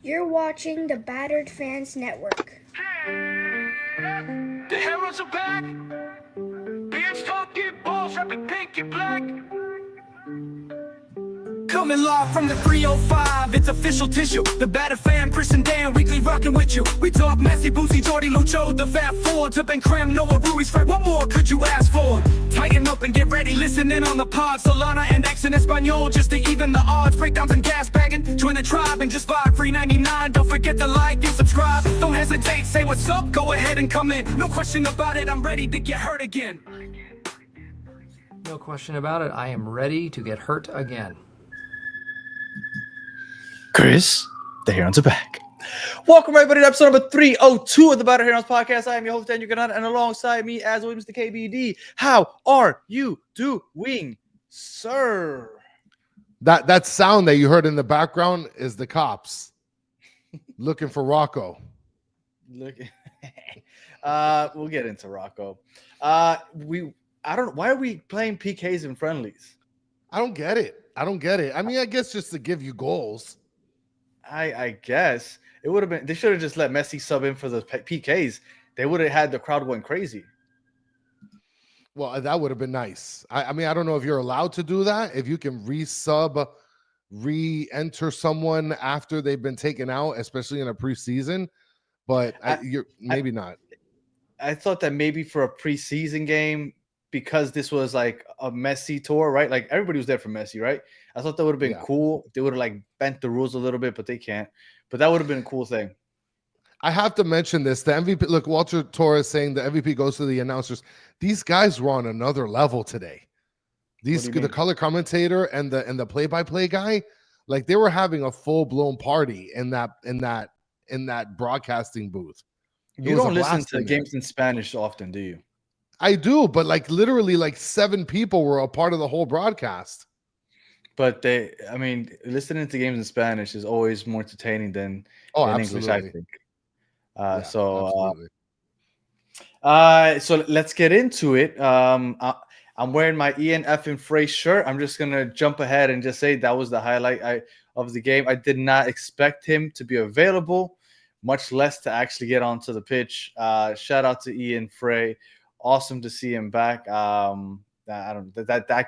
You're watching the Battered Fans Network. The heroes are back. Beards talking balls, rapping pink and black. Coming live from the 305, it's official tissue. The Battered Fan, Chris and Dan, weekly rocking with you. We talk Messi, Boosie, Jordy, Lucho, the Fat Four, to Ben Cram, Noah, Ruiz, Fred. What more could you ask for? Tighten up and get ready, listen in on the pod. Solana and X in Espanol, just to even the odds. Breakdowns and gas bagging, join the tribe and just vibe. Free 99, don't forget to like and subscribe. Don't hesitate, say what's up, go ahead and come in. No question about it, I'm ready to get hurt again. No question about it, I am ready to get hurt again. Chris, the Herons are back. Welcome everybody to episode number 302 of the Battered Herons podcast. I am your host, Daniel Granada, and alongside me, as always, Mr. KBD. How are you doing, sir? That sound that you heard in the background is the cops looking for Rocco. Look, we'll get into Rocco. I don't know, why are we playing PKs and friendlies? I don't get it. I mean, I guess just to give you goals. I guess it would have been. They should have just let Messi sub in for the PKs. They would have had the crowd going crazy. Well, that would have been nice. I mean, I don't know if you're allowed to do that. If you can re-enter someone after they've been taken out, especially in a preseason, but you're maybe not. I thought that maybe for a preseason game, because this was like a Messi tour, right? Like everybody was there for Messi, right? I thought that would have been cool. They would have like bent the rules a little bit, but they can't. But that would have been a cool thing. I have to mention this. The MVP, look, Walter Torres saying the MVP goes to the announcers. These guys were on another level today. The color commentator and the play-by-play guy, like they were having a full-blown party in that broadcasting booth. You don't listen to games in Spanish often, do you? I do, but like literally like 7 people were a part of the whole broadcast. But listening to games in Spanish is always more entertaining than English, I think. So let's get into it. I'm wearing my Ian F. and Frey shirt. I'm just gonna jump ahead and just say that was the highlight of the game. I did not expect him to be available, much less to actually get onto the pitch. Shout out to Ian Frey. Awesome to see him back. I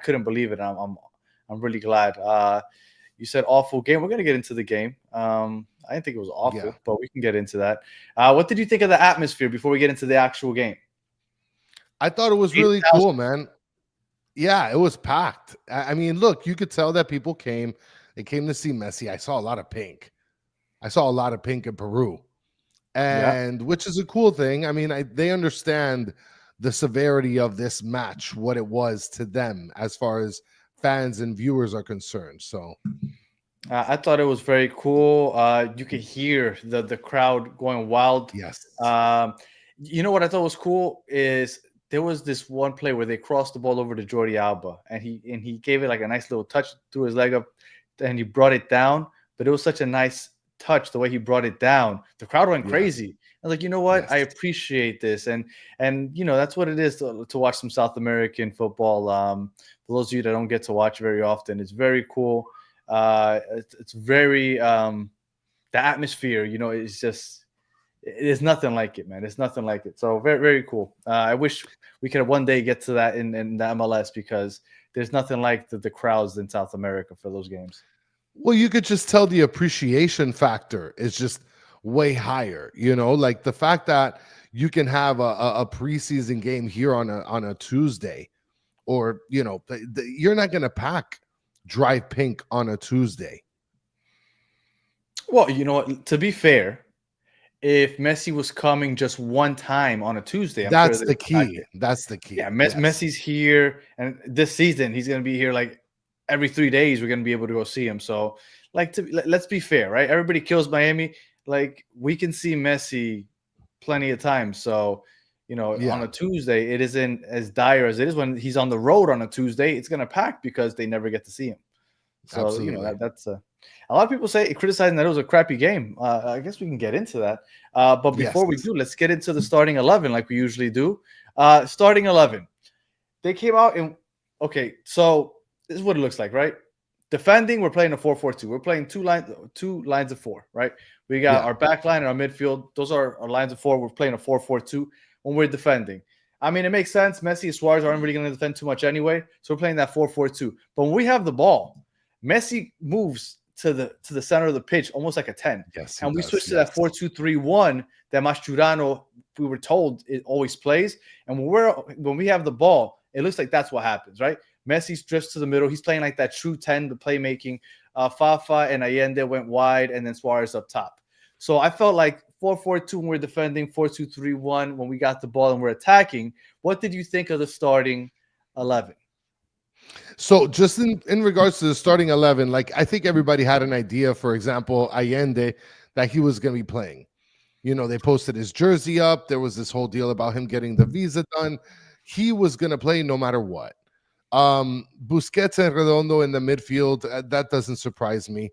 couldn't believe it. I'm really glad. You said awful game. We're gonna get into the game. I didn't think it was awful, but we can get into that. What did you think of the atmosphere before we get into the actual game? I thought it was really cool, man. Yeah, it was packed. I mean, look, you could tell that people came. They came to see Messi. I saw a lot of pink. I saw a lot of pink in Peru, and which is a cool thing. I mean, they understand the severity of this match, what it was to them as far as fans and viewers are concerned. So I thought it was very cool. You could hear the crowd going wild. Yes. You know what I thought was cool is there was this one play where they crossed the ball over to Jordi Alba, and he gave it like a nice little touch, threw his leg up, and he brought it down. But it was such a nice touch the way he brought it down. The crowd went crazy. I was like, you know what? Yes. I appreciate this, and you know that's what it is to watch some South American football. For those of you that don't get to watch very often, it's very cool. It's very the atmosphere. You know, it's just there's nothing like it, man. It's nothing like it. So very very cool. I wish we could one day get to that in the MLS because there's nothing like the crowds in South America for those games. Well, you could just tell the appreciation factor is just way higher, you know, like the fact that you can have a preseason game here on a Tuesday, or you know, you're not going to pack Drive Pink on a Tuesday. Well, you know what, to be fair, if Messi was coming just one time on a Tuesday, that's the key. Yeah, Messi's here, and this season he's going to be here like every 3 days. We're going to be able to go see him. So, like, let's be fair, right? Everybody kills Miami. Like, we can see Messi plenty of times. So, you know, on a Tuesday, it isn't as dire as it is when he's on the road on a Tuesday. It's going to pack because they never get to see him. So, absolutely. You know, that's a lot of people criticizing that it was a crappy game. I guess we can get into that. But before we do, let's get into the starting 11 like we usually do. Starting 11. They came out and, okay, so this is what it looks like, right? Defending, we're playing a 4-4-2. We're playing two lines of four, right? We got our back line and our midfield. Those are our lines of four. We're playing a 4-4-2 when we're defending. I mean, it makes sense. Messi and Suarez aren't really going to defend too much anyway, so we're playing that 4-4-2. But when we have the ball, Messi moves to the center of the pitch almost like a 10. Yes, and we switch to that 4-2-3-1 that Mascherano, we were told, it always plays. And when we have the ball, it looks like that's what happens, right? Messi drifts to the middle. He's playing like that true 10, the playmaking. Fafa and Allende went wide, and then Suarez up top. So I felt like 4-4-2 when we're defending, 4-2-3-1 when we got the ball and we're attacking. What did you think of the starting 11? So just in regards to the starting 11, like I think everybody had an idea, for example, Allende, that he was going to be playing. You know, they posted his jersey up. There was this whole deal about him getting the visa done. He was going to play no matter what. Busquets and Redondo in the midfield, that doesn't surprise me.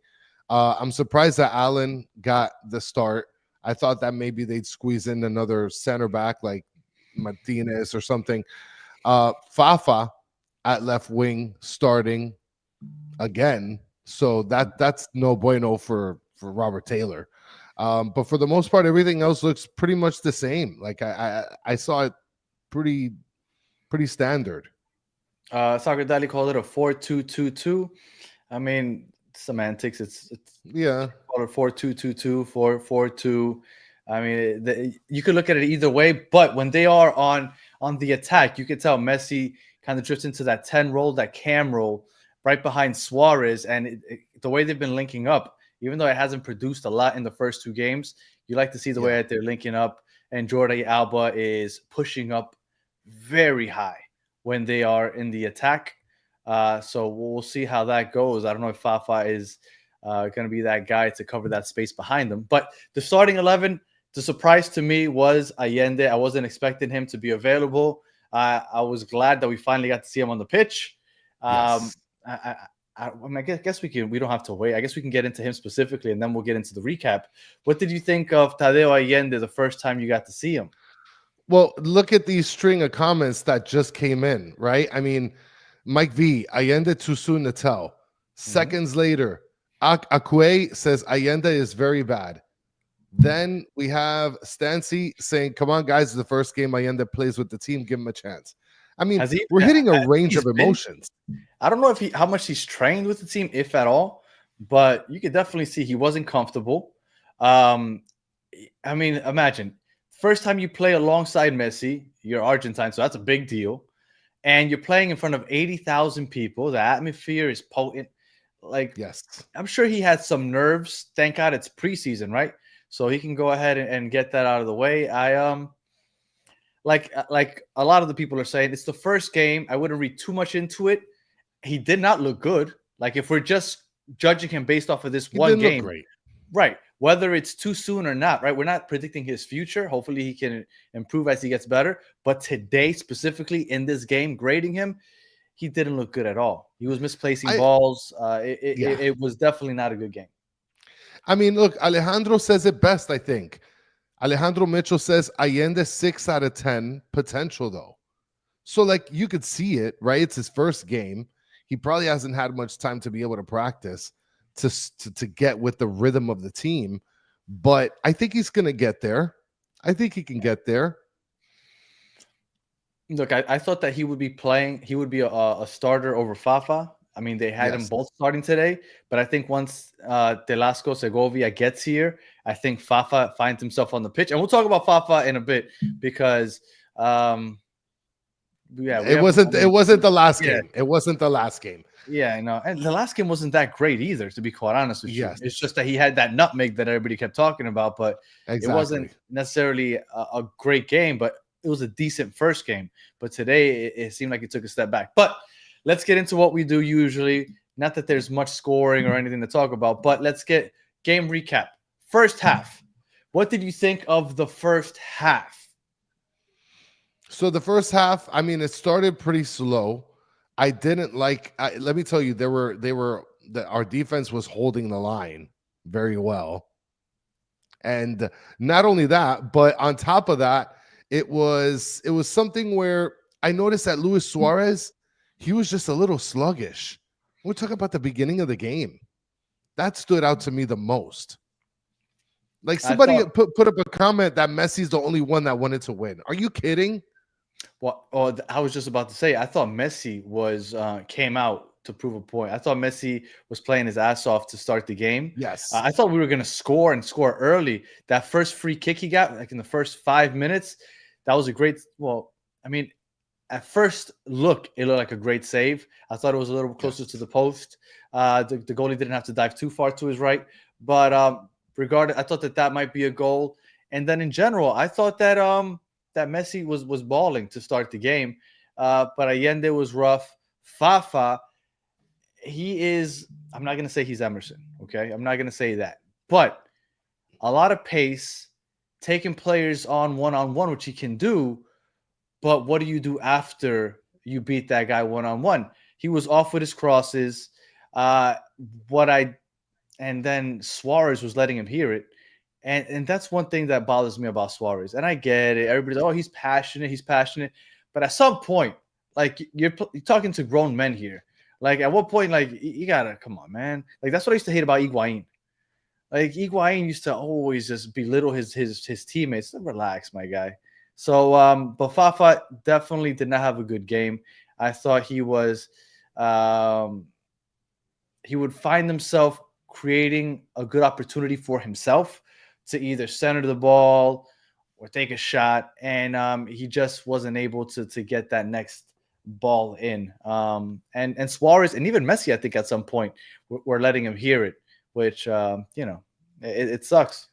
I'm surprised that Allen got the start. I thought that maybe they'd squeeze in another center back like Martinez or something. Fafa at left wing starting again. So that's no bueno for Robert Taylor. But for the most part, everything else looks pretty much the same. Like I saw it pretty standard. Soccer Daddy called it a 4-2-2-2. I mean, semantics. It's yeah. Called it 4-2-2-2, 4-4-2. I mean, you could look at it either way. But when they are on the attack, you can tell Messi kind of drifts into that 10 role, that cam role, right behind Suarez. And the way they've been linking up, even though it hasn't produced a lot in the first two games, you like to see the way that they're linking up. And Jordi Alba is pushing up very high when they are in the attack. So we'll see how that goes. I don't know if Fafa is going to be that guy to cover that space behind them. But the starting 11, the surprise to me was Allende. I wasn't expecting him to be available. I was glad that we finally got to see him on the pitch. Yes. I guess we don't have to wait. I guess we can get into him specifically, and then we'll get into the recap. What did you think of Tadeo Allende the first time you got to see him? Well, look at these string of comments that just came in, right? I mean, Mike V, Allende too soon to tell. Seconds later, Akue says Allende is very bad. Then we have Stancy saying, come on, guys, the first game Allende plays with the team, give him a chance. I mean, we're hitting a range of emotions. I don't know how much he's trained with the team, if at all, but you could definitely see he wasn't comfortable. I mean, imagine, first time you play alongside Messi, you're Argentine, so that's a big deal. And you're playing in front of 80,000 people. The atmosphere is potent. Like, yes, I'm sure he had some nerves. Thank God it's preseason, right? So he can go ahead and get that out of the way. Like a lot of the people are saying, it's the first game. I wouldn't read too much into it. He did not look good. Like, if we're just judging him based off of this one game, right? Whether it's too soon or not, right? We're not predicting his future. Hopefully he can improve as he gets better. But today, specifically in this game, grading him, he didn't look good at all. He was misplacing balls. It was definitely not a good game. I mean, look, Alejandro says it best, I think. Alejandro Mitchell says Allende 6 out of 10 potential, though. So, like, you could see it, right? It's his first game. He probably hasn't had much time to be able to practice to get with the rhythm of the team. But I think he's going to get there. I think he can get there. Look, I thought that he would be playing. He would be a starter over Fafa. I mean, they had him both starting today, but I think once Telasco Segovia gets here, I think Fafa finds himself on the pitch. And we'll talk about Fafa in a bit because, it wasn't the last game. It wasn't the last game. Yeah, I know. And the last game wasn't that great either, to be quite honest with you. It's just that he had that nutmeg that everybody kept talking about, but it wasn't necessarily a great game, but it was a decent first game. But today it seemed like it took a step back. But let's get into what we do usually. Not that there's much scoring or anything to talk about, but let's get game recap. First half. What did you think of the first half? So the first half, I mean, it started pretty slow. I didn't like. Let me tell you, our defense was holding the line very well, and not only that, but on top of that, it was something where I noticed that Luis Suarez, he was just a little sluggish. We're talking about the beginning of the game. That stood out to me the most. Like somebody put up a comment that Messi's the only one that wanted to win. Are you kidding? Well, I was just about to say, I thought Messi was came out to prove a point. I thought Messi was playing his ass off to start the game. Yes. I thought we were going to score and score early. That first free kick he got, like in the first 5 minutes, that was a great. Well, I mean, at first look, it looked like a great save. I thought it was a little closer to the post. The goalie didn't have to dive too far to his right, but regardless, I thought that might be a goal. And then in general, I thought that that Messi was balling to start the game, but Allende was rough. Fafa, he is. I'm not gonna say he's Emerson. Okay, I'm not gonna say that, but a lot of pace, taking players on one, which he can do. But what do you do after you beat that guy one-on-one? He was off with his crosses. And then Suarez was letting him hear it. And that's one thing that bothers me about Suarez. And I get it. Everybody's, oh, he's passionate. But at some point, like you're talking to grown men here. Like at what point, like you gotta come on, man. Like that's what I used to hate about Higuain. Like Higuain used to always just belittle his teammates. Relax, my guy. So, but Fafa definitely did not have a good game. I thought he was, he would find himself creating a good opportunity for himself to either center the ball or take a shot, and he just wasn't able to get that next ball in. And Suarez and even Messi, I think at some point were letting him hear it, which it sucks.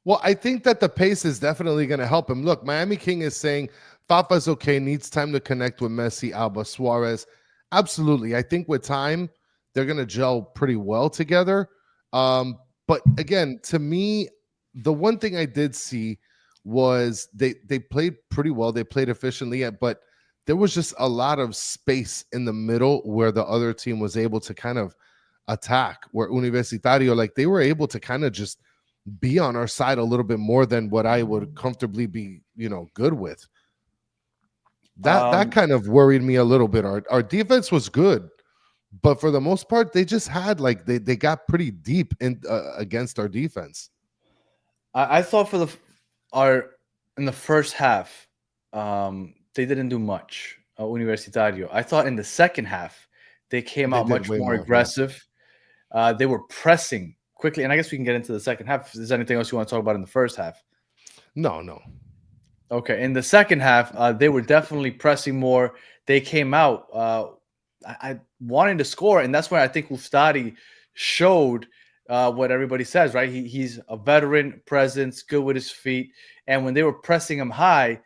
Well, I think that the pace is definitely going to help him. Look, Miami King is saying Fafa's okay, needs time to connect with Messi, Alba, Suarez. Absolutely. I think with time, they're going to gel pretty well together. But again, to me, the one thing I did see was they played pretty well. They played efficiently, but there was just a lot of space in the middle where the other team was able to kind of attack, where Universitario, like they were able to kind of just be on our side a little bit more than what I would comfortably be, good with. That kind of worried me a little bit. Our defense was good, but for the most part, they just had they got pretty deep in against our defense. I thought in the first half, they didn't do much. Universitario. I thought in the second half they came out much more aggressive. Yeah. They were pressing quickly, and I guess we can get into the second half. If there's anything else you want to talk about in the first half? No. Okay, in the second half, they were definitely pressing more. They came out I wanting to score, and that's where I think Ustadi showed what everybody says, right? He's a veteran presence, good with his feet, and when they were pressing him high,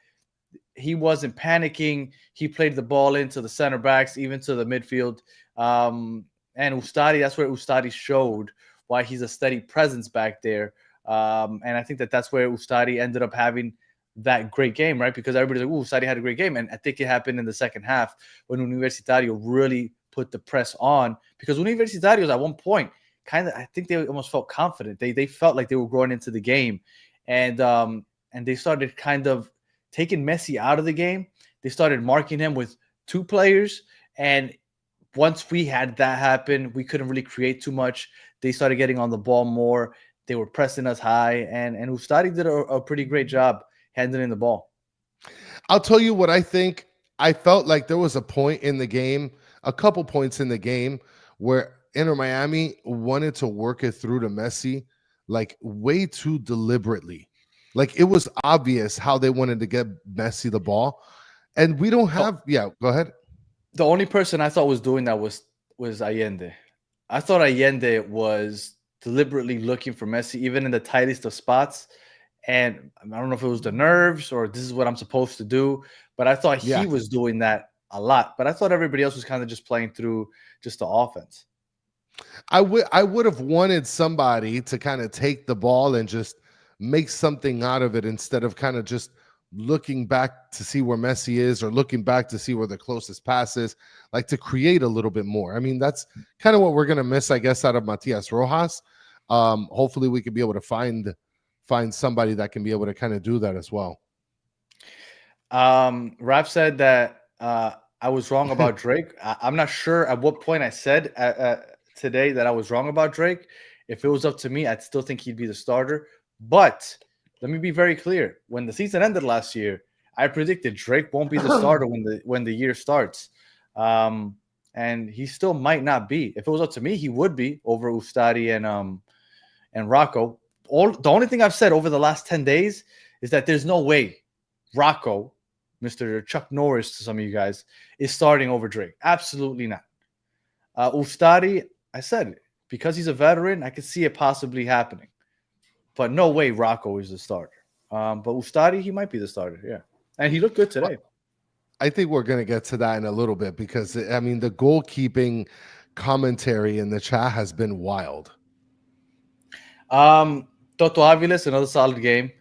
he wasn't panicking. He played the ball into the center backs, even to the midfield. And Ustadi, that's where Ustadi showed why he's a steady presence back there. And I think that's where Ustadi ended up having that great game, right? Because everybody's like, Ustadi had a great game. And I think it happened in the second half when Universitario really put the press on. Because Universitarios at one point, I think they almost felt confident. They felt like they were growing into the game. And they started kind of taking Messi out of the game. They started marking him with two players. And once we had that happen, we couldn't really create too much. They started getting on the ball more. They were pressing us high, and Ustadi did a pretty great job handling the ball. I'll tell you what I think. I felt like there was a point in the game, a couple points in the game, where Inter Miami wanted to work it through to Messi, like way too deliberately. Like it was obvious how they wanted to get Messi the ball, and we don't have. Yeah, go ahead. The only person I thought was doing that was Allende. I thought Allende was deliberately looking for Messi, even in the tightest of spots. And I don't know if it was the nerves or this is what I'm supposed to do, but I thought he was doing that a lot. But I thought everybody else was kind of just playing through just the offense. I would have wanted somebody to kind of take the ball and just make something out of it instead of kind of just looking back to see where Messi is or looking back to see where the closest pass is, like to create a little bit more. I mean, that's kind of what we're going to miss, I guess, out of Matias Rojas. Hopefully we can be able to find somebody that can be able to kind of do that as well. Rap said that I was wrong about Drake. I'm not sure at what point I said today that I was wrong about Drake. If it was up to me, I'd still think he'd be the starter. But let me be very clear. When the season ended last year, I predicted Drake won't be the starter when the year starts. And he still might not be. If it was up to me, he would be over Ustari and Rocco. The only thing I've said over the last 10 days is that there's no way Rocco, Mr. Chuck Norris to some of you guys, is starting over Drake. Absolutely not. Ustari, I said, because he's a veteran, I could see it possibly happening. But no way Rocco is the starter. But Ustari, he might be the starter, yeah. And he looked good today. I think we're going to get to that in a little bit because, I mean, the goalkeeping commentary in the chat has been wild. Toto Aviles, another solid game.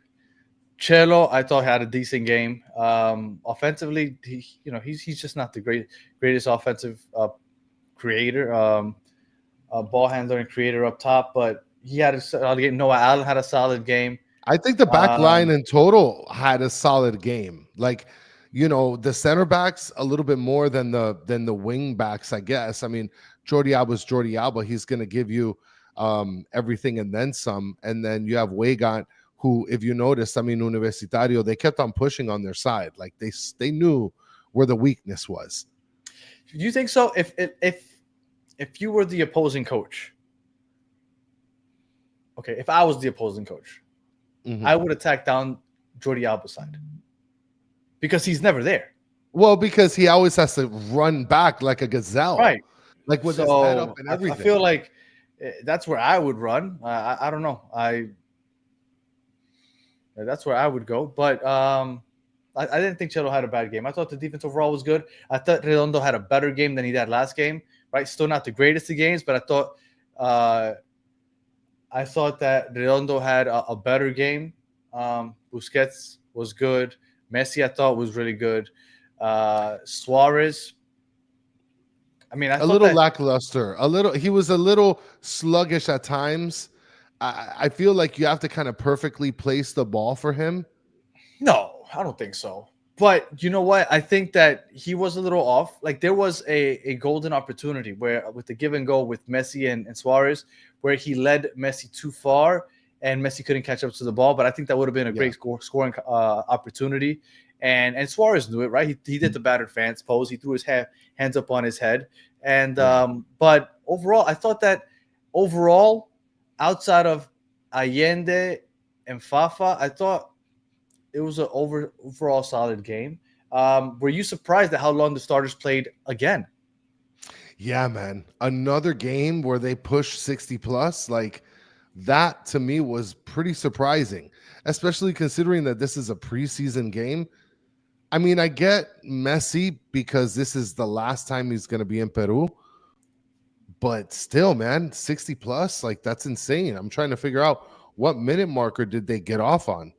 Chelo, I thought had a decent game. Offensively, he's just not the greatest offensive creator, ball handler and creator up top, but he had a solid game. Noah Allen had a solid game. I think the back line in total had a solid game. Like, the center backs a little bit more than the wing backs, I guess. I mean, Jordi Alba's Jordi Alba. He's going to give you everything and then some. And then you have Weigand, who, if you notice, I mean, Universitario, they kept on pushing on their side. Like they knew where the weakness was. Do you think so? If you were the opposing coach, okay, if I was the opposing coach, I would attack down Jordi Alba's side because he's never there. Well, because he always has to run back like a gazelle, right? Like with his head up and everything. I feel like that's where I would run. I don't know. That's where I would go. But I didn't think Chelo had a bad game. I thought the defense overall was good. I thought Redondo had a better game than he had last game. Right, still not the greatest of games, but I thought that Redondo had a better game. Busquets was good. Messi, I thought, was really good. Suarez, I mean, I a little lackluster. He was a little sluggish at times. I feel like you have to kind of perfectly place the ball for him. No, I don't think so. But you know what? I think that he was a little off. Like there was a golden opportunity where with the give and go with Messi and Suarez, where he led Messi too far and Messi couldn't catch up to the ball. But I think that would have been a great scoring opportunity. And Suarez knew it, right? He did the battered fans pose. He threw his hands up on his head. And but overall, I thought that outside of Allende and Fafa, I thought it was an overall solid game. Were you surprised at how long the starters played again? Yeah, man. Another game where they pushed 60 plus, like that to me was pretty surprising, especially considering that this is a preseason game. I mean, I get Messi because this is the last time he's going to be in Peru, but still, man, 60 plus, like that's insane. I'm trying to figure out what minute marker did they get off on?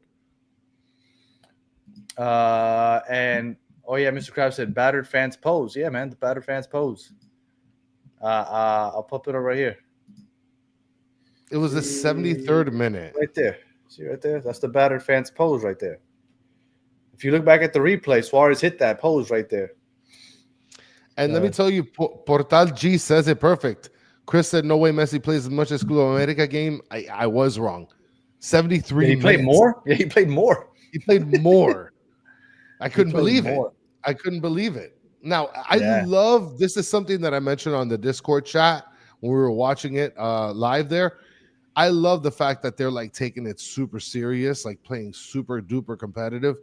And Mr. Krabs said battered fans pose. Yeah, man, the battered fans pose. I'll pop it up right here. It was the 73rd minute. Right there. See right there? That's the battered fans pose right there. If you look back at the replay, Suarez hit that pose right there. And let me tell you, Portal G says it perfect. Chris said, no way Messi plays as much as Club America game. I was wrong. 73 Did he minutes. Played more? Yeah, he played more. He played more. I couldn't believe it. I couldn't believe it. Now, I love, this is something that I mentioned on the Discord chat when we were watching it live there. I love the fact that they're like taking it super serious, like playing super duper competitive.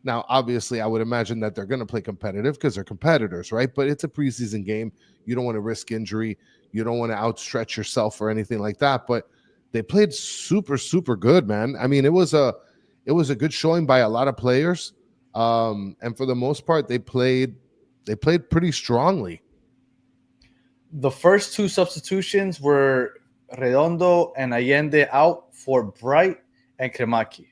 Now, obviously, I would imagine that they're going to play competitive because they're competitors, right? But it's a preseason game. You don't want to risk injury. You don't want to outstretch yourself or anything like that. But they played super, super good, man. I mean, it was a good showing by a lot of players. And for the most part, they played pretty strongly. The first two substitutions were Redondo and Allende out for Bright and Kremaki.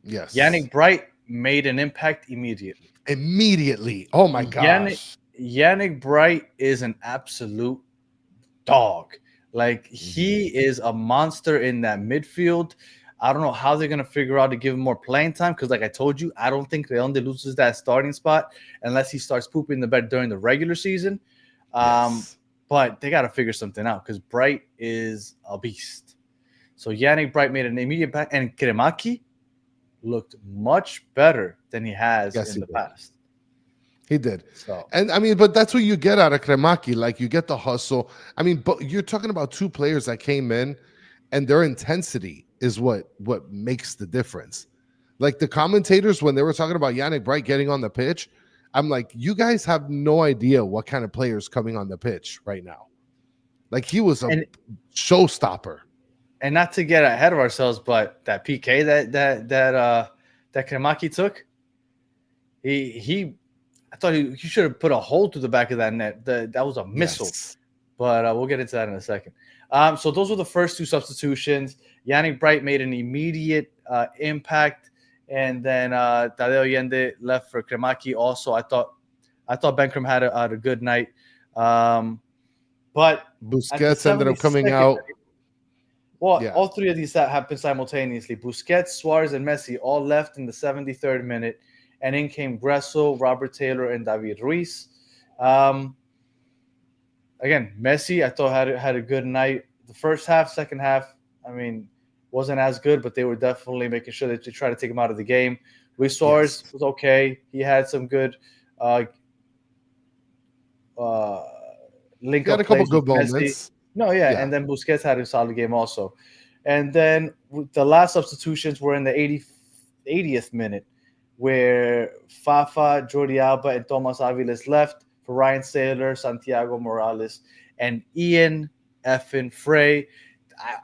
Yes. Yannick Bright made an impact immediately. Oh my gosh. Yannick Bright is an absolute dog. Like he is a monster in that midfield. I don't know how they're going to figure out to give him more playing time because, like I told you, I don't think Leonde loses that starting spot unless he starts pooping the bed during the regular season. Yes. But they got to figure something out because Bright is a beast. So Yannick Bright made an immediate back, and Kremaki looked much better than he has in the past. He did. So, and I mean, but that's what you get out of Kremaki. Like, you get the hustle. I mean, but you're talking about two players that came in and their intensity is what makes the difference. Like, the commentators, when they were talking about Yannick Bright getting on the pitch, I'm like, you guys have no idea what kind of players coming on the pitch right now. Like, he was a showstopper. And not to get ahead of ourselves, but that PK that Kremaki took, I thought he should have put a hole through the back of that net. That was a missile. Yes. But we'll get into that in a second. So those were the first two substitutions. Yannick Bright made an immediate impact, and then Tadeo Allende left for Kremaki. Also, I thought Benkrem had a good night. But Busquets ended up coming out. Well, all three of these happened simultaneously. Busquets, Suarez, and Messi all left in the 73rd minute, and in came Gressel, Robert Taylor, and David Ruiz. Again, Messi, I thought had a good night. The first half, second half, I mean, wasn't as good, but they were definitely making sure that you try to take him out of the game. Luis Suarez was okay. He had some good link. Got a couple good moments. And then Busquets had a solid game also. And then the last substitutions were in the 80th minute, where Fafa, Jordi Alba, and Tomas Aviles left for Ryan Saylor, Santiago Morales, and Ian effing Frey.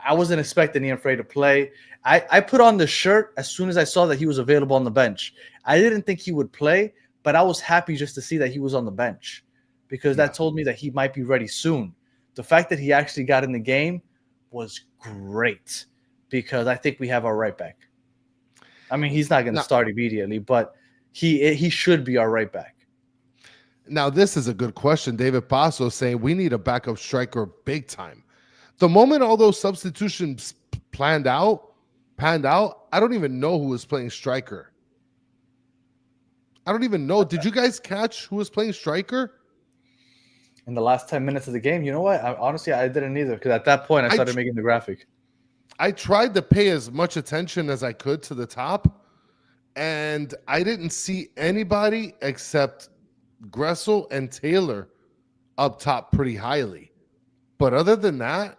I wasn't expecting Ian Frey to play. I put on the shirt as soon as I saw that he was available on the bench. I didn't think he would play, but I was happy just to see that he was on the bench because that told me that he might be ready soon. The fact that he actually got in the game was great because I think we have our right back. I mean, he's not going to start immediately, but he should be our right back. Now, this is a good question. David Paso saying we need a backup striker big time. The moment all those substitutions panned out, I don't even know who was playing striker. I don't even know. Did you guys catch who was playing striker? In the last 10 minutes of the game, you know what? Honestly, I didn't either because at that point I started making the graphic. I tried to pay as much attention as I could to the top, and I didn't see anybody except Gressel and Taylor up top pretty highly. But other than that,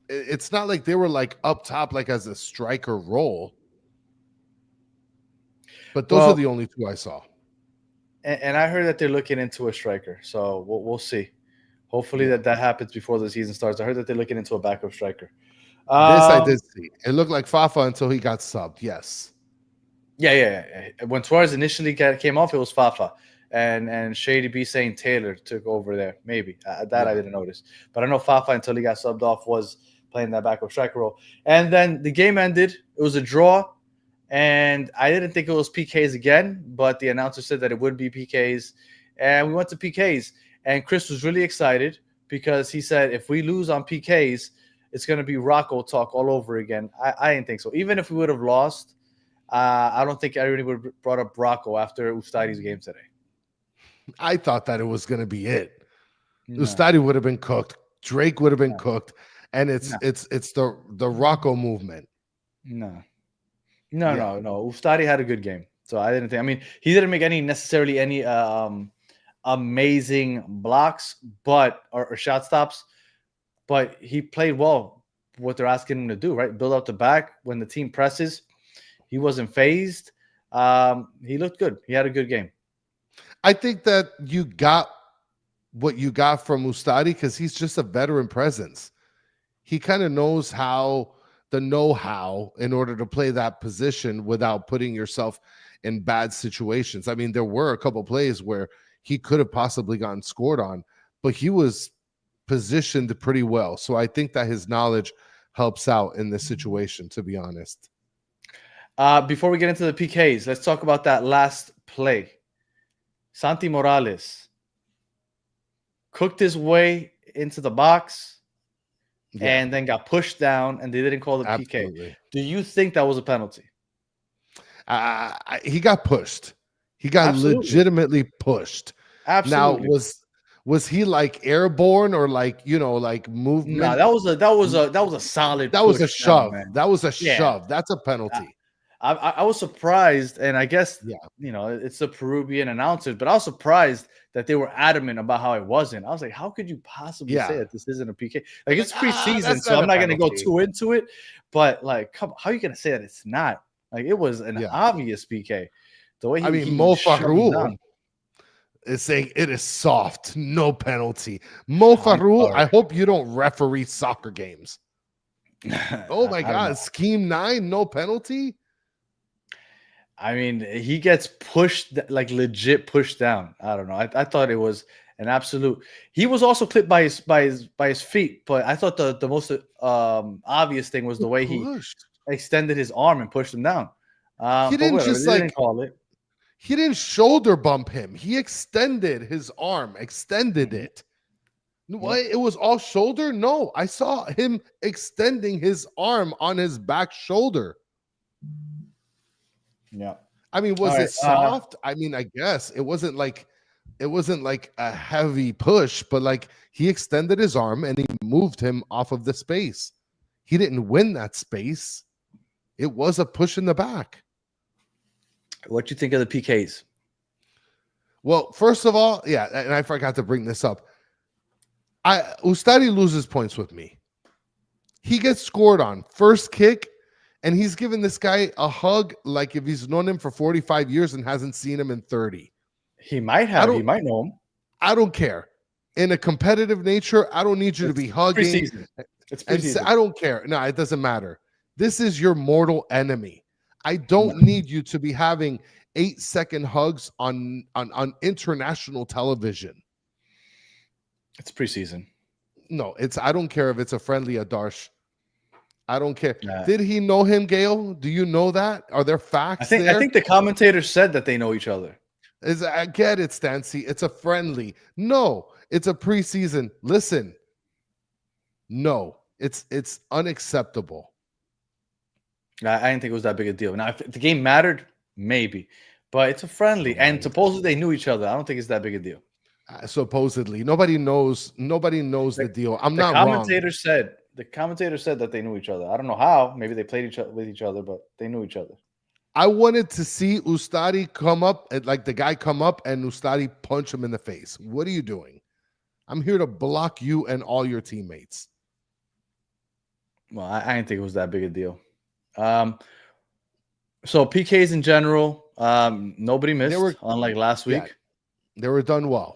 it's not like they were like up top like as a striker role. But those are the only two I saw. And I heard that they're looking into a striker, so we'll see. Hopefully that happens before the season starts. I heard that they're looking into a backup striker. This I did see. It looked like Fafa until he got subbed. Yes. Yeah. When Suarez initially came off, it was Fafa. And Shady B saying Taylor took over there. Maybe. I didn't notice. But I know Fafa, until he got subbed off, was playing that backup striker role. And then the game ended. It was a draw. And I didn't think it was PKs again, but the announcer said that it would be PKs. And we went to PKs. And Chris was really excited because he said if we lose on PKs, it's going to be Rocco talk all over again. I didn't think so. Even if we would have lost, I don't think everybody would have brought up Rocco after Ustadi's game today. I thought that it was going to be it. No. Ustadi would have been cooked. Drake would have been cooked. And it's the Rocco movement. No. Ustadi had a good game. So I didn't think. I mean, he didn't make any amazing blocks, or shot stops, but he played well what they're asking him to do, right? Build up the back when the team presses. He wasn't phased. He looked good. He had a good game. I think that you got what you got from Ustadi because he's just a veteran presence. He kind of knows the know-how in order to play that position without putting yourself in bad situations. I mean, there were a couple plays where he could have possibly gotten scored on, but he was positioned pretty well. So I think that his knowledge helps out in this situation, to be honest. Before we get into the PKs, let's talk about that last play. Santi Morales cooked his way into the box, and then got pushed down, and they didn't call the Absolutely. PK. Do you think that was a penalty? He got pushed. He got legitimately pushed. Absolutely. Now, was he like airborne or like, you know, like movement? No, that was a solid. That was a shove. Man. That was a shove. That's a penalty. I was surprised, and I guess Yeah, you know it's the Peruvian announcers, but I was surprised that they were adamant about how it wasn't. I was like, how could you possibly say that this isn't a PK? Like, it's preseason, so I'm not going to go too into it. But like, how are you going to say that it's not? Like, it was an obvious PK. The way Mo Farrul is saying it is soft, no penalty. Mo Farrul, I hope you don't referee soccer games. Oh my God, scheme 9, no penalty. I mean, he gets pushed, like legit pushed down. I don't know. I thought it was an absolute. He was also clipped by his feet, but I thought the most obvious thing was the way he extended his arm and pushed him down. He didn't just didn't call it. He didn't shoulder bump him. He extended his arm, extended it. What? It was all shoulder? No, I saw him extending his arm on his back shoulder. Yeah. I mean, was it soft? I mean, I guess it wasn't like a heavy push, but like he extended his arm and he moved him off of the space. He didn't win that space. It was a push in the back. What do you think of the PKs? Well, first of all, yeah, and I forgot to bring this up. Ustadi loses points with me. He gets scored on first kick, and he's giving this guy a hug like if he's known him for 45 years and hasn't seen him in 30. He might have. He might know him. I don't care. In a competitive nature, I don't need you to be hugging. Preseason. It's preseason. I don't care. No, it doesn't matter. This is your mortal enemy. I don't need you to be having 8-second hugs on international television. It's preseason. No, I don't care if it's a friendly Adarsh. I don't care. Did he know him, Gail? Do you know that? Are there facts? I think the commentators said that they know each other. I get it, Stancy. It's a friendly. No, it's a preseason. Listen. No, it's unacceptable. I didn't think it was that big a deal. Now, if the game mattered, maybe, but it's a friendly, and supposedly they knew each other. I don't think it's that big a deal. Supposedly, nobody knows the deal. I'm not wrong. The commentator said that they knew each other. I don't know how. Maybe they played with each other, but they knew each other. I wanted to see Ustadi come up, like the guy come up and Ustadi punch him in the face. What are you doing? I'm here to block you and all your teammates. Well, I didn't think it was that big a deal. So PKs in general, nobody missed, unlike last week. Yeah, they were done well.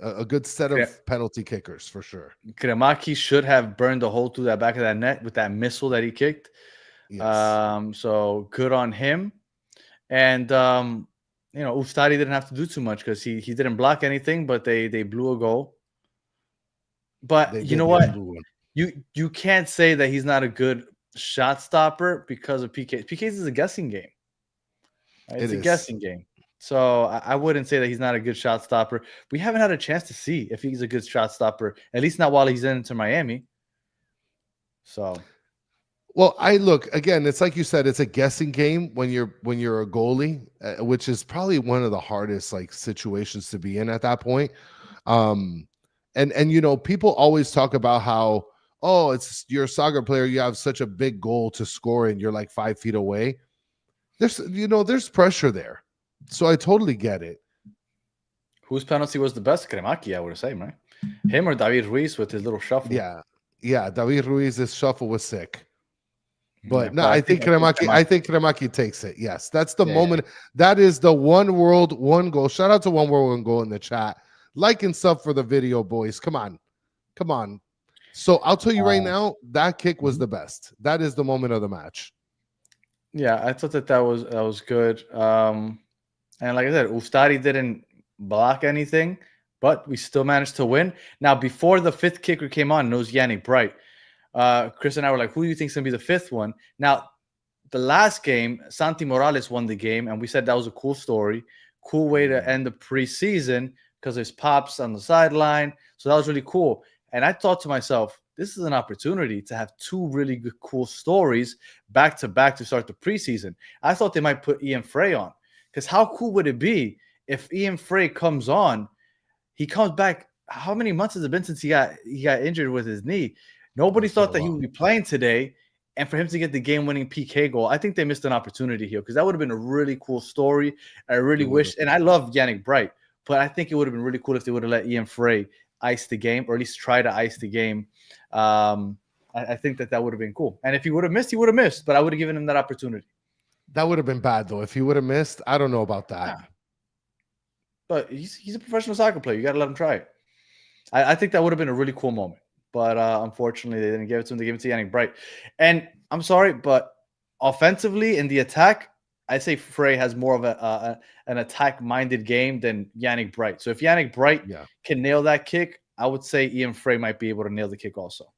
A good set of penalty kickers for sure. Kremaki should have burned a hole through that back of that net with that missile that he kicked. Yes. So good on him. And Ustadi didn't have to do too much because he didn't block anything, but they blew a goal. But you know what? You can't say that he's not a good shot stopper because of PKs. PKs is a guessing game. Right? It's a guessing game. So I wouldn't say that he's not a good shot stopper. We haven't had a chance to see if he's a good shot stopper, at least not while he's into Miami. So, well, look again. It's like you said, it's a guessing game when you're a goalie, which is probably one of the hardest like situations to be in at that point. And people always talk about how you're a soccer player, you have such a big goal to score, and you're like 5 feet away. There's pressure there. So I totally get it. Whose penalty was the best? Kremaki, I would say, right? Him or David Ruiz with his little shuffle? Yeah. David Ruiz's shuffle was sick. But no, I think Kremaki takes it. Yes, that's the moment. Yeah. That is the one world, one goal. Shout out to One World, One Goal in the chat. Like and sub for the video, boys. Come on. So I'll tell you right now, that kick was the best. That is the moment of the match. Yeah, I thought that was good. And like I said, Ustadi didn't block anything, but we still managed to win. Now, before the fifth kicker came on, it was Yannick Bright. Chris and I were like, who do you think is going to be the fifth one? Now, the last game, Santi Morales won the game, and we said that was a cool story. Cool way to end the preseason because there's Pops on the sideline. So that was really cool. And I thought to myself, this is an opportunity to have two really good, cool stories back to back to start the preseason. I thought they might put Ian Frey on, because how cool would it be if Ian Frey comes on? He comes back. How many months has it been since he got injured with his knee? Nobody thought that he would be playing today, and for him to get the game-winning PK goal, I think they missed an opportunity here, because that would have been a really cool story. I really wish, and I love Yannick Bright, but I think it would have been really cool if they would have let Ian Frey ice the game, or at least try to ice the game. I think that would have been cool. And if he would have missed, he would have missed, but I would have given him that opportunity. That would have been bad, though. If he would have missed, I don't know about that. Yeah. But he's a professional soccer player. You got to let him try it. I think that would have been a really cool moment. But unfortunately, they didn't give it to him. They gave it to Yannick Bright. And I'm sorry, but offensively in the attack, I say Frey has more of an attack-minded game than Yannick Bright. So if Yannick Bright can nail that kick, I would say Ian Frey might be able to nail the kick also.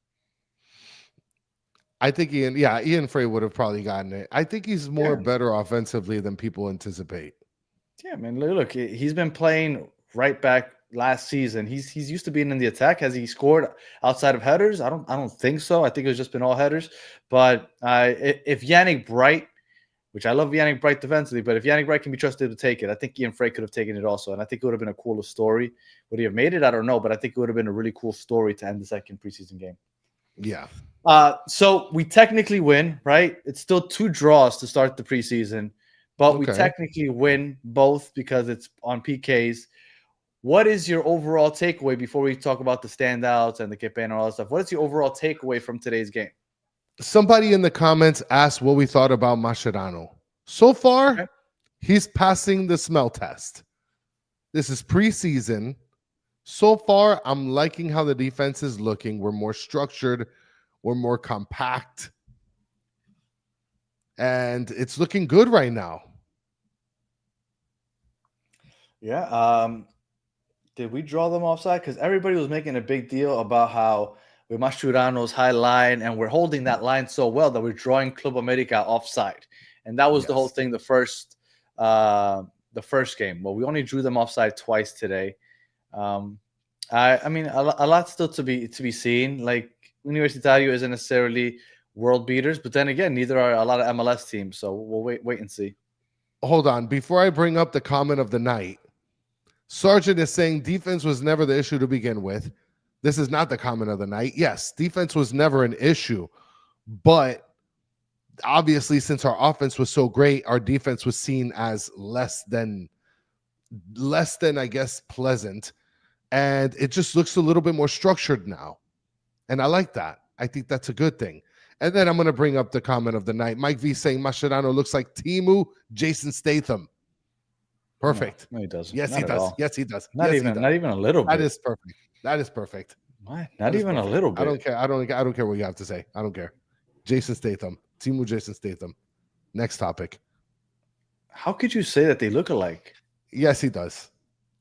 I think Ian Frey would have probably gotten it. I think he's better offensively than people anticipate. Yeah, man. Look, he's been playing right back last season. He's used to being in the attack. Has he scored outside of headers? I don't think so. I think it's just been all headers. But if Yannick Bright, which I love Yannick Bright defensively, but if Yannick Bright can be trusted to take it, I think Ian Frey could have taken it also. And I think it would have been a cooler story. Would he have made it? I don't know. But I think it would have been a really cool story to end the second preseason game. Yeah. So we technically win, right? It's still 2 draws to start the preseason, but we technically win both because it's on PKs. What is your overall takeaway before we talk about the standouts and the pena and all that stuff? What is your overall takeaway from today's game? Somebody in the comments asked what we thought about Mascherano. So far, he's passing the smell test. This is preseason. So far, I'm liking how the defense is looking. We're more structured. We're more compact. And it's looking good right now. Yeah. Did we draw them offside? Because everybody was making a big deal about how with Mascherano's high line, and we're holding that line so well that we're drawing Club America offside. And that was the whole thing the first game. Well, we only drew them offside twice today. I mean, a lot still to be seen. Like, Universitarios isn't necessarily world beaters, but then again, neither are a lot of MLS teams. So we'll wait and see. Hold on. Before I bring up the comment of the night, Sargent is saying defense was never the issue to begin with. This is not the comment of the night. Yes, defense was never an issue, but obviously, since our offense was so great, our defense was seen as less than I guess pleasant, and it just looks a little bit more structured now, and I like that. I think that's a good thing. And then I'm going to bring up the comment of the night. Mike V saying Mascherano looks like Timu Jason Statham. Perfect. No, he doesn't. Yes, he does. Yes, he does. Not even a little bit. That is perfect. That is perfect. What? Not even a little bit. I don't care. I don't care what you have to say. I don't care. Jason Statham. Timu Jason Statham. Next topic. How could you say that they look alike? Yes, he does.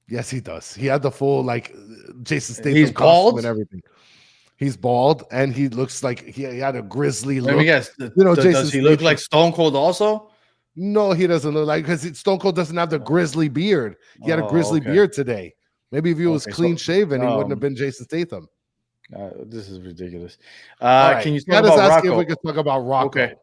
Yes, he does. He had the full Jason Statham. He's bald and everything. He's bald, and he looks like he had a grizzly look. Let me guess. Does he look like Stone Cold also? No, he doesn't look like, because Stone Cold doesn't have the grizzly beard. He had a grizzly beard today. Maybe if he was clean shaven, he wouldn't have been Jason Statham. This is ridiculous. Right. Can you talk about Rocco? If we could talk about Rocco.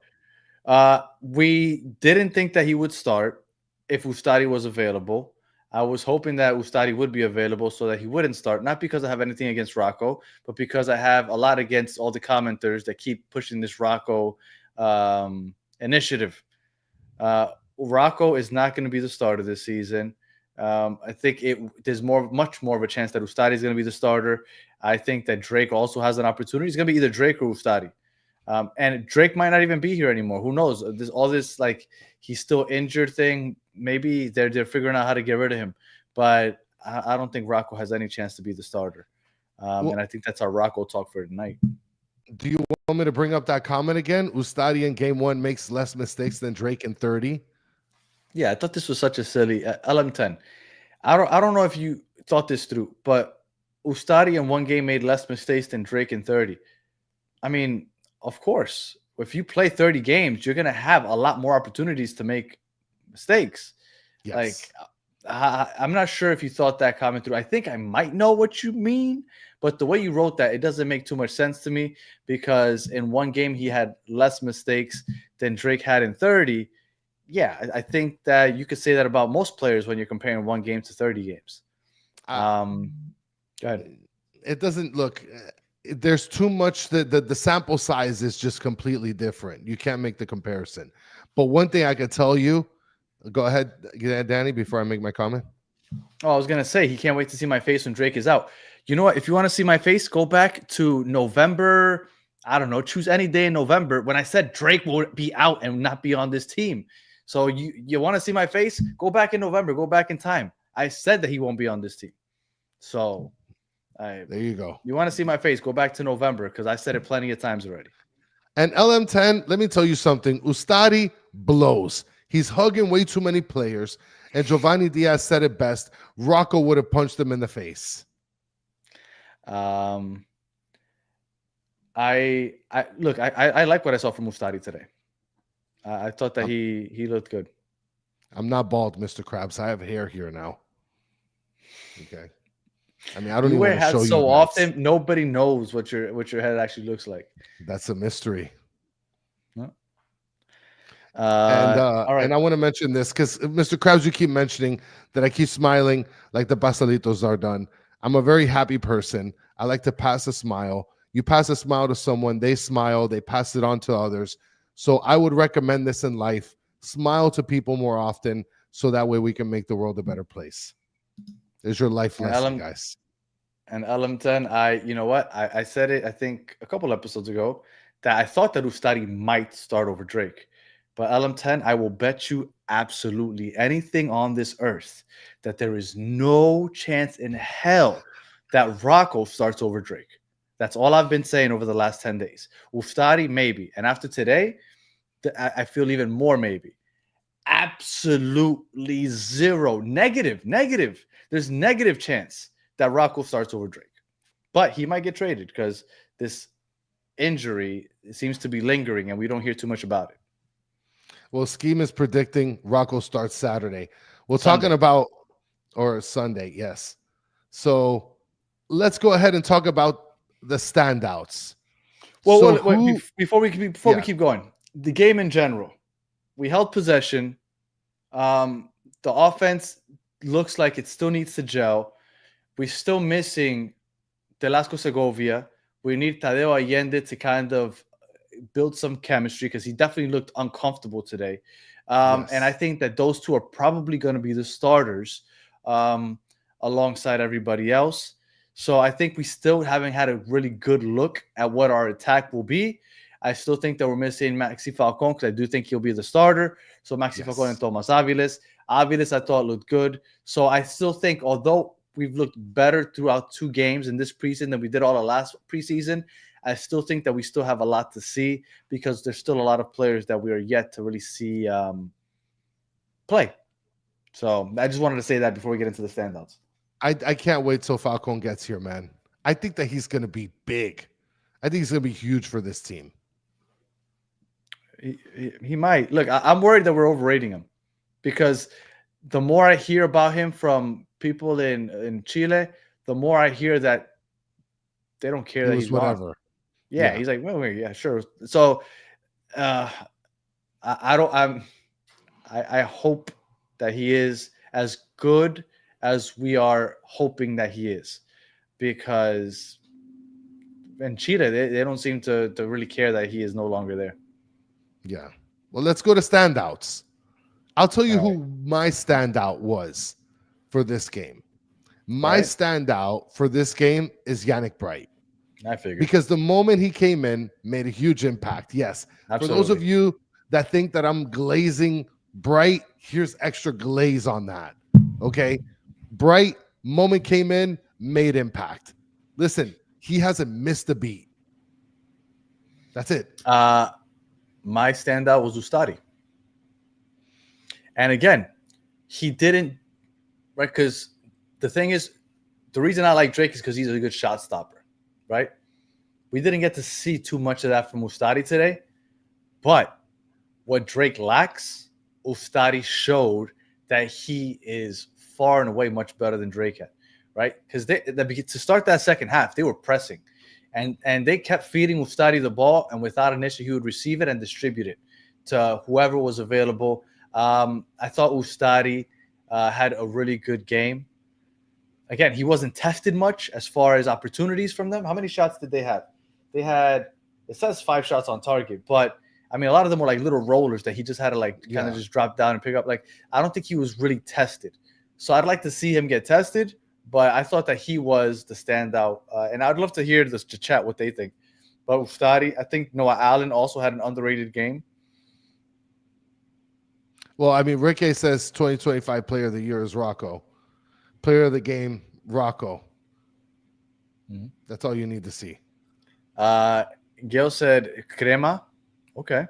Okay. We didn't think that he would start if Ustari was available. I was hoping that Ustari would be available so that he wouldn't start, not because I have anything against Rocco, but because I have a lot against all the commenters that keep pushing this Rocco initiative. Rocco is not going to be the starter this season. I think there's much more of a chance that Ustari is going to be the starter. I think that Drake also has an opportunity. It's going to be either Drake or Ustari. And Drake might not even be here anymore. Who knows? There's all this he's still injured thing. Maybe they're figuring out how to get rid of him. But I don't think Rocco has any chance to be the starter. And I think that's our Rocco talk for tonight. Do you want me to bring up that comment again? Ustari in game 1 makes less mistakes than Drake in 30. Yeah, I thought this was such a silly LM10. I don't know if you thought this through, but Ustari in one game made less mistakes than Drake in 30. I mean, of course, if you play 30 games, you're going to have a lot more opportunities to make mistakes. Yes. I'm not sure if you thought that comment through. I think I might know what you mean, but the way you wrote that, it doesn't make too much sense to me because in one game he had less mistakes than Drake had in 30. Yeah, I think that you could say that about most players when you're comparing one game to 30 games. Go ahead. It doesn't look. There's too much. The sample size is just completely different. You can't make the comparison. But one thing I could tell you. Go ahead, Danny, before I make my comment. Oh, I was going to say, he can't wait to see my face when Drake is out. You know what? If you want to see my face, go back to November. I don't know. Choose any day in November when I said Drake will be out and not be on this team. So you want to see my face? Go back in November. Go back in time. I said that he won't be on this team. So there you go. You want to see my face? Go back to November because I said it plenty of times already. And LM10, let me tell you something. Ustadi blows. He's hugging way too many players. And Giovanni Diaz said it best. Rocco would have punched him in the face. I like what I saw from Ustadi today. I thought that he looked good. I'm not bald, Mr. Krabs. I have hair here now. Okay. I mean, I don't you even wear want to hats show you. So often, nobody knows what your head actually looks like. That's a mystery. All right. And I want to mention this because Mr. Krabs, you keep mentioning that I keep smiling like the pasalitos are done. I'm a very happy person. I like to pass a smile. You pass a smile to someone, they smile, they pass it on to others. So I would recommend this in life. Smile to people more often so that way we can make the world a better place. There's your life lesson, guys. And LM10, you know what? I said it, I think, a couple episodes ago that I thought that Ustadi might start over Drake. But LM10, I will bet you absolutely anything on this earth that there is no chance in hell that Rocco starts over Drake. That's all I've been saying over the last 10 days. Ustadi, maybe. And after today, I feel even more maybe. Absolutely zero. Negative. There's negative chance that Rocco starts over Drake. But he might get traded because this injury seems to be lingering and we don't hear too much about it. Well, Scheme is predicting Rocco starts Saturday. We're Sunday. talking about, or Sunday, yes. So let's go ahead and talk about the standouts. Well, wait, before we keep going, the game in general, we held possession. The offense looks like it still needs to gel. We're still missing Velasco Segovia. We need Tadeo Allende to kind of build some chemistry because he definitely looked uncomfortable today. Yes. And I think that those two are probably going to be the starters alongside everybody else. So I think we still haven't had a really good look at what our attack will be. I still think that we're missing Maxi Falcon because I do think he'll be the starter. So Maxi Falcon and Tomas Aviles. Aviles I thought looked good. So I still think although we've looked better throughout 2 games in this preseason than we did all the last preseason, I still think that we still have a lot to see because there's still a lot of players that we are yet to really see play. So I just wanted to say that before we get into the standouts. I can't wait till Falcon gets here, man. I think that he's going to be big. I think he's going to be huge for this team. He might. Look, I'm worried that we're overrating him because the more I hear about him from people in Chile, the more I hear that they don't care that he's whatever. Gone. Yeah, he's like, wait, yeah, sure. So I hope that he is as good as we are hoping that he is, because in Chile they don't seem to really care that he is no longer there. Yeah. Well, let's go to standouts. I'll tell you who my standout was for this game. My standout for this game is Yannick Bright. I figured. Because the moment he came in, made a huge impact. Yes. Absolutely. For those of you that think that I'm glazing Bright, here's extra glaze on that. Okay. Bright, moment came in, made impact. Listen, he hasn't missed a beat. That's it. My standout was Ustadi. And again, he didn't, right? Because the thing is, the reason I like Drake is because he's a good shot stopper, right? We didn't get to see too much of that from Ustadi today. But what Drake lacks, Ustadi showed that he is far and away much better than Drake had, right? Because to start that second half, they were pressing, and they kept feeding Ustadi the ball, and without an issue, he would receive it and distribute it to whoever was available. I thought Ustadi had a really good game. Again, he wasn't tested much as far as opportunities from them. How many shots did they have? They had, it says 5 shots on target, but I mean, a lot of them were like little rollers that he just had to like kind of just drop down and pick up. Like, I don't think he was really tested. So I'd like to see him get tested, but I thought that he was the standout. And I'd love to hear this to chat what they think. But Ustadi, I think Noah Allen also had an underrated game. Well, I mean, Ricky says 2025 Player of the Year is Rocco. Player of the game, Rocco. Mm-hmm. That's all you need to see. Gail said Crema. Okay.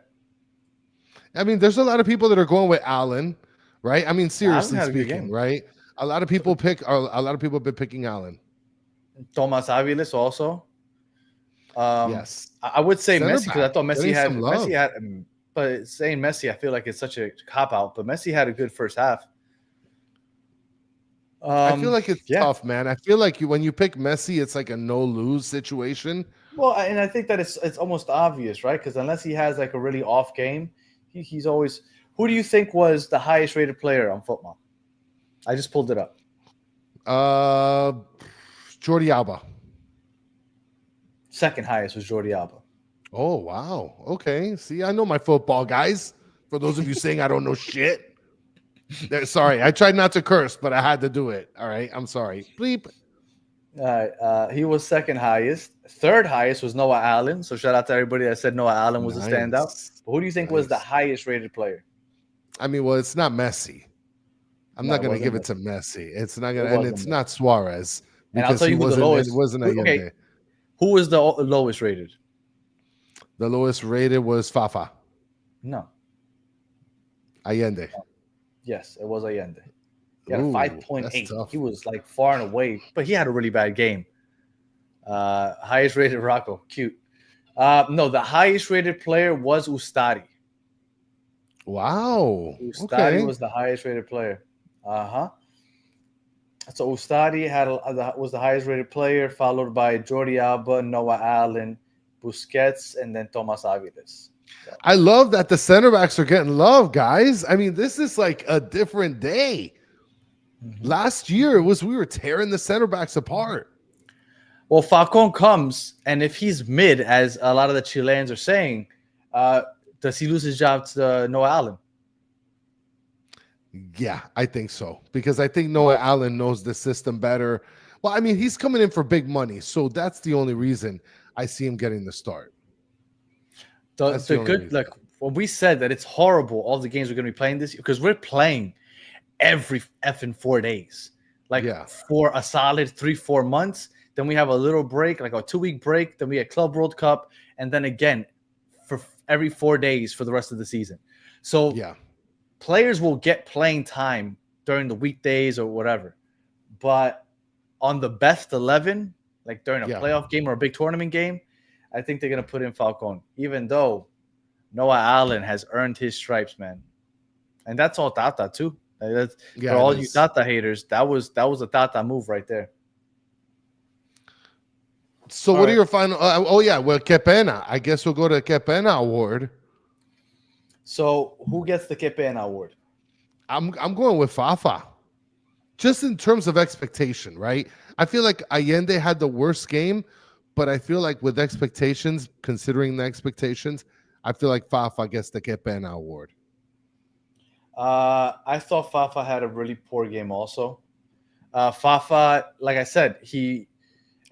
I mean, there's a lot of people that are going with Allen, right? I mean, seriously speaking, right? A lot of people have been picking Allen. Tomas Aviles also. Yes. I would say Center Messi because I thought Messi had, but saying Messi, I feel like it's such a cop out. But Messi had a good first half. I feel like it's tough, man. I feel like when you pick Messi, it's like a no-lose situation. Well, and I think that it's almost obvious, right? Because unless he has like a really off game, he's always. Who do you think was the highest rated player on football? I just pulled it up. Jordi Alba. Second highest was Jordi Alba. Oh, wow. Okay. See, I know my football, guys. For those of you saying I don't know shit. Sorry, I tried not to curse, but I had to do it. All right. I'm sorry. Bleep. All right. He was second highest. Third highest was Noah Allen. So shout out to everybody that said Noah Allen was a standout. But who do you think was the highest rated player? I mean, well, it's not Messi. I'm not going to give it to Messi. It's not going to, and it's not Suarez. And I'll tell you who the lowest. It wasn't Allende. Who was the lowest rated? The lowest rated was Fafa. No. Allende. Yes, it was Allende. He had a 5.8. He was like far and away, but he had a really bad game. Highest rated Rocco. Cute. No, the highest rated player was Ustadi. Wow. Ustadi was the highest rated player. So Ustadi was the highest rated player, followed by Jordi Alba, Noah Allen, Busquets, and then Tomas Aviles. So. I love that the center backs are getting love, guys. I mean, this is like a different day. Mm-hmm. Last year we were tearing the center backs apart. Well, Falcon comes, and if he's mid, as a lot of the Chileans are saying, does he lose his job to Noah Allen? Yeah, I think so. Because I think Noah Allen knows the system better. Well, I mean, he's coming in for big money, so that's the only reason I see him getting the start. The good, like when we said that it's horrible, all the games we're going to be playing this year, because we're playing every effing 4 days, like for a solid 3-4 months. Then we have a little break, like a 2-week break. Then we have Club World Cup, and then again for every 4 days for the rest of the season. So players will get playing time during the weekdays or whatever, but on the best 11, like during a playoff game or a big tournament game, I think they're going to put in Falcon, even though Noah Allen has earned his stripes, man. And that's all Tata, too. Like for all you Tata haters, that was a Tata move right there. So what are your final? Well, Que Pena. I guess we'll go to Que Pena award. So who gets the Que Pena award? I'm going with Fafa. Just in terms of expectation, right? I feel like Allende had the worst game, but I feel like with expectations, considering the expectations, I feel like Fafa gets the Que Pena award. I thought Fafa had a really poor game also. Fafa, like I said,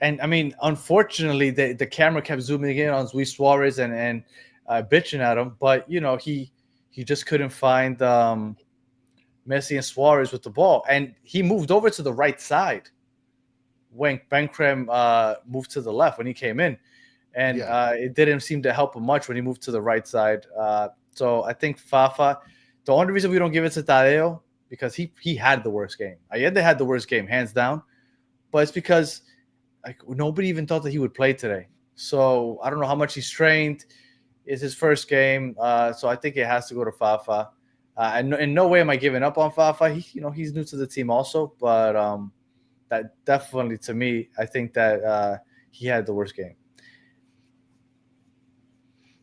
and I mean, unfortunately, the camera kept zooming in on Luis Suarez and bitching at him, but you know, he just couldn't find Messi and Suarez with the ball, and he moved over to the right side when Benkrem moved to the left when he came in, and it didn't seem to help him much when he moved to the right side. So I think Fafa. The only reason we don't give it to Tadeo because he had the worst game. Allende had the worst game, hands down, but it's because like nobody even thought that he would play today. So I don't know how much he's trained. It's his first game, so I think it has to go to Fafa. And in no way am I giving up on Fafa. He's new to the team also, but that definitely, to me, I think that he had the worst game.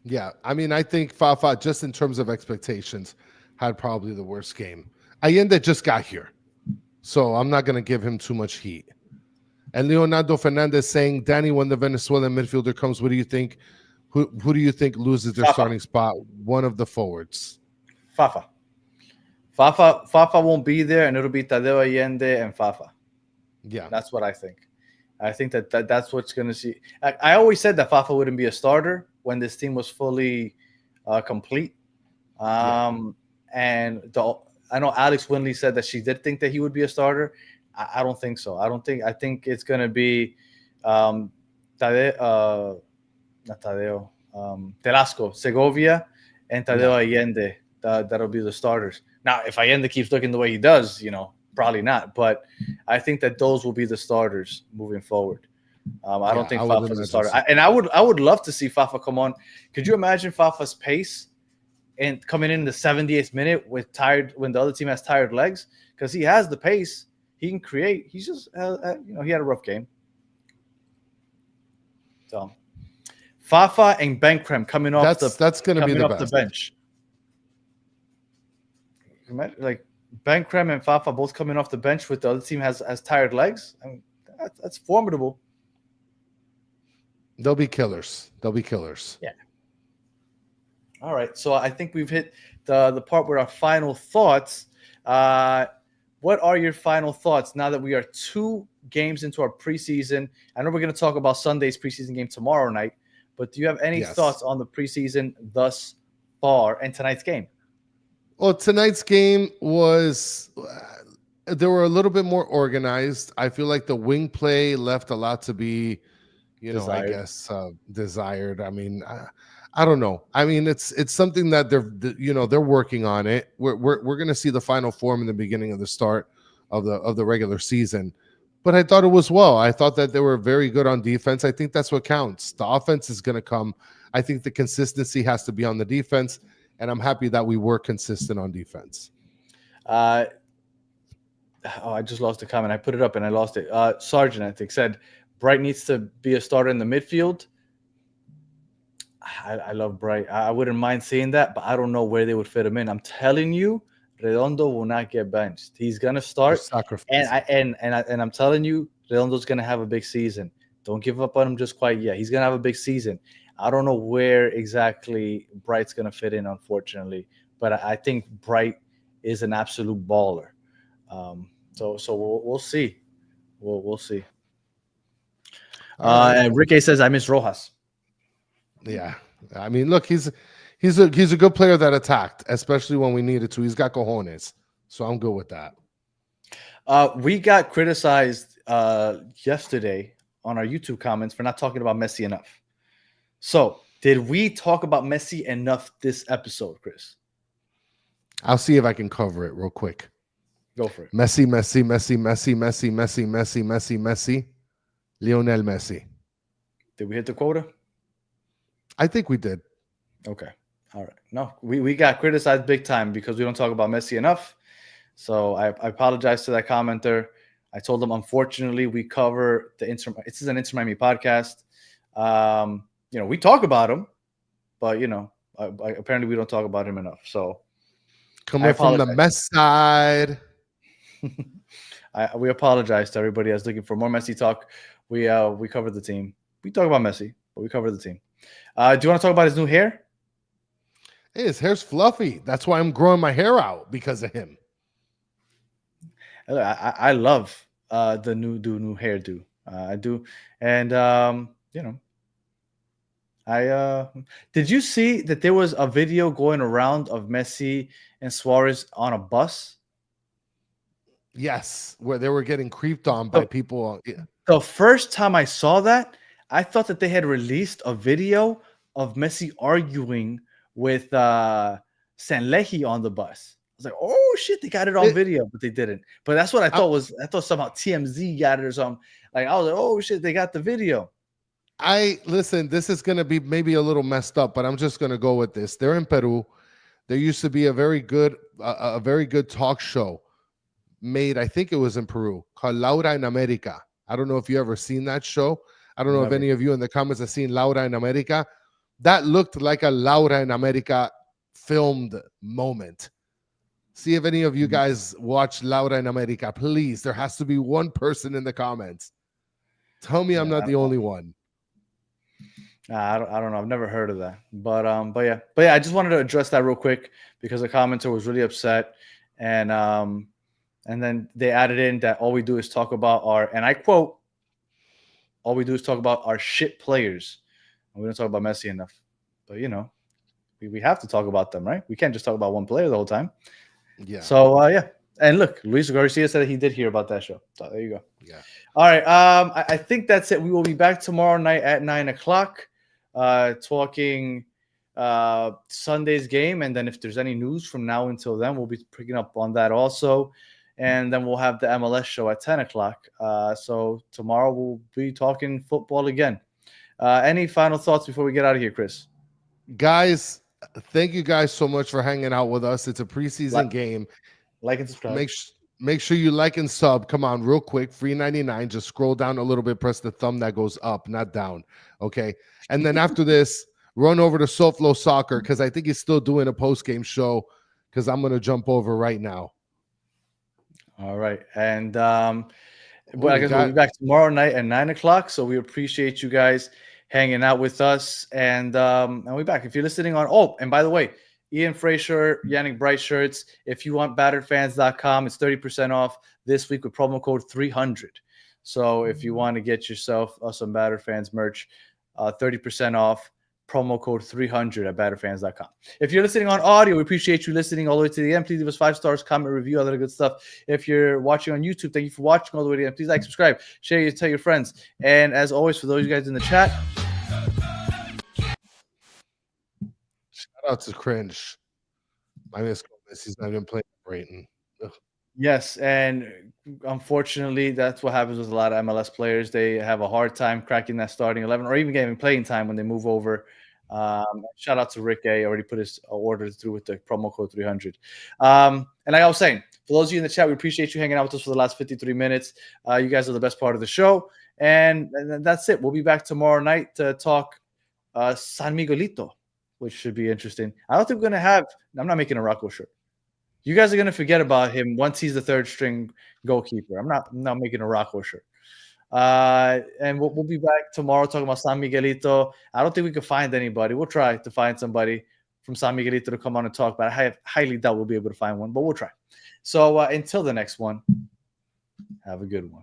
Yeah, I mean, I think Fafa, just in terms of expectations, had probably the worst game. Allende just got here, so I'm not going to give him too much heat. And Leonardo Fernandez saying, Danny, when the Venezuelan midfielder comes, what do you think? Who do you think loses their starting spot? One of the forwards. Fafa. Fafa won't be there, and it'll be Tadeo Allende and Fafa. Yeah, that's what I think. I think that's what's going to see. I always said that Fafa wouldn't be a starter when this team was fully complete. And I know Alex Winley said that she did think that he would be a starter. I don't think so. I think it's going to be Tadeo, not Tadeo, Telasco, Segovia, and Tadeo Allende. That'll be the starters. Now, if Allende keeps looking the way he does, probably not. But I think that those will be the starters moving forward. I don't think Fafa's a starter. I would love to see Fafa come on. Could you imagine Fafa's pace and coming in the 78th minute when the other team has tired legs? Because he has the pace. He can create. He's just, he had a rough game. So, Fafa and Benkrem coming off that's going to be the best. The bench. Like Benkrem and Fafa both coming off the bench with the other team has tired legs. I mean, that's formidable. They'll be killers. Yeah. All right. So I think we've hit the part where our final thoughts. What are your final thoughts now that we are 2 games into our preseason? I know we're going to talk about Sunday's preseason game tomorrow night, but do you have any thoughts on the preseason thus far and tonight's game? Well, tonight's game was they were a little bit more organized. I feel like the wing play left a lot to be, desired. I guess desired. I mean, I don't know. I mean, it's something that they're working on it. We're going to see the final form in the beginning of the start of the regular season. But I thought it was well. I thought that they were very good on defense. I think that's what counts. The offense is going to come. I think the consistency has to be on the defense. And I'm happy that we were consistent on defense. I just lost the comment. I put it up and I lost it. Sargent, I think, said Bright needs to be a starter in the midfield. I love Bright. I wouldn't mind seeing that, but I don't know where they would fit him in. I'm telling you, Redondo will not get benched. He's gonna start. And I'm telling you, Redondo's gonna have a big season. Don't give up on him just quite yet. He's gonna have a big season. I don't know where exactly Bright's going to fit in, unfortunately, but I think Bright is an absolute baller. So we'll see. We'll see. Enrique says, I miss Rojas. Yeah. I mean, look, he's a good player that attacked, especially when we needed to. He's got cojones. So I'm good with that. We got criticized yesterday on our YouTube comments for not talking about Messi enough. So, did we talk about Messi enough this episode, Chris? I'll see if I can cover it real quick. Go for it. Messi, Lionel Messi. Did we hit the quota? I think we did. Okay. All right. No, we got criticized big time because we don't talk about Messi enough. So, I apologize to that commenter. I told them, unfortunately, we cover this is an Inter Miami podcast. We talk about him, but apparently we don't talk about him enough. So, coming from the Mess side, we apologize to everybody that's looking for more Messi talk. We cover the team. We talk about Messi, but we cover the team. Do you want to talk about his new hair? Hey, his hair's fluffy. That's why I'm growing my hair out, because of him. I love the new hairdo. I do, and did you see that there was a video going around of Messi and Suarez on a bus? Yes, where they were getting creeped on by people. The first time I saw that, I thought that they had released a video of Messi arguing with Sanlehi on the bus. I was like, oh shit, they got it on video, but they didn't. But that's what I thought I thought somehow TMZ got it or something. Like, I was like, oh shit, they got the video. Listen, this is going to be maybe a little messed up, but I'm just going to go with this. They're in Peru. there used to be a very good talk show made, I think it was in Peru, called Laura en America. I don't know if you ever seen that show. I don't know if any of you in the comments have seen Laura en America. That looked like a Laura en America filmed moment. See if any of you guys watch Laura en America. Please, there has to be one person in the comments. Tell me I'm not the only one. I don't know. I've never heard of that. But yeah. I just wanted to address that real quick because a commenter was really upset, and then they added in that all we do is talk about and I quote, all we do is talk about our shit players. And we don't talk about Messi enough. But we have to talk about them, right? We can't just talk about one player the whole time. Yeah. So yeah. And look, Luis Garcia said he did hear about that show. So there you go. Yeah. All right. I think that's it. We will be back tomorrow night at 9:00, talking Sunday's game, and then if there's any news from now until then, we'll be picking up on that also. And then we'll have the MLS show at 10:00. So tomorrow we'll be talking football again. Any final thoughts before we get out of here, Chris? Guys, thank you guys so much for hanging out with us. It's a preseason game. Like and subscribe. Make sure you like and sub. Come on, real quick. Free 99. Just scroll down a little bit. Press the thumb that goes up, not down. Okay. And then after this, run over to SoFlo Soccer because I think he's still doing a post-game show because I'm going to jump over right now. All right. And I guess we'll be back tomorrow night at 9:00. So we appreciate you guys hanging out with us. And we'll be back. If you're listening on, and by the way, Ian Fraser, Yannick Bright shirts. If you want batteredfans.com, it's 30% off this week with promo code 300. So if you want to get yourself some Battered Fans merch, 30% off, promo code 300 at batteredfans.com. If you're listening on audio, we appreciate you listening all the way to the end. Please leave us 5 stars, comment, review, all that good stuff. If you're watching on YouTube, thank you for watching all the way to the end. Please like, subscribe, share, tell your friends. And as always, for those of you guys in the chat, shout out to Cringe. I miss Messi's not even playing Brayton. Yes, and unfortunately, that's what happens with a lot of MLS players. They have a hard time cracking that starting 11 or even getting playing time when they move over. Shout out to Rick A. Already put his order through with the promo code 300. And like I was saying, for those of you in the chat, we appreciate you hanging out with us for the last 53 minutes. You guys are the best part of the show. And that's it. We'll be back tomorrow night to talk San Miguelito, which should be interesting. I don't think we're going to have – I'm not making a Rocco shirt. You guys are going to forget about him once he's the third string goalkeeper. I'm not making a Rocco shirt. And we'll be back tomorrow talking about San Miguelito. I don't think we can find anybody. We'll try to find somebody from San Miguelito to come on and talk, but I highly doubt we'll be able to find one, but we'll try. So until the next one, have a good one.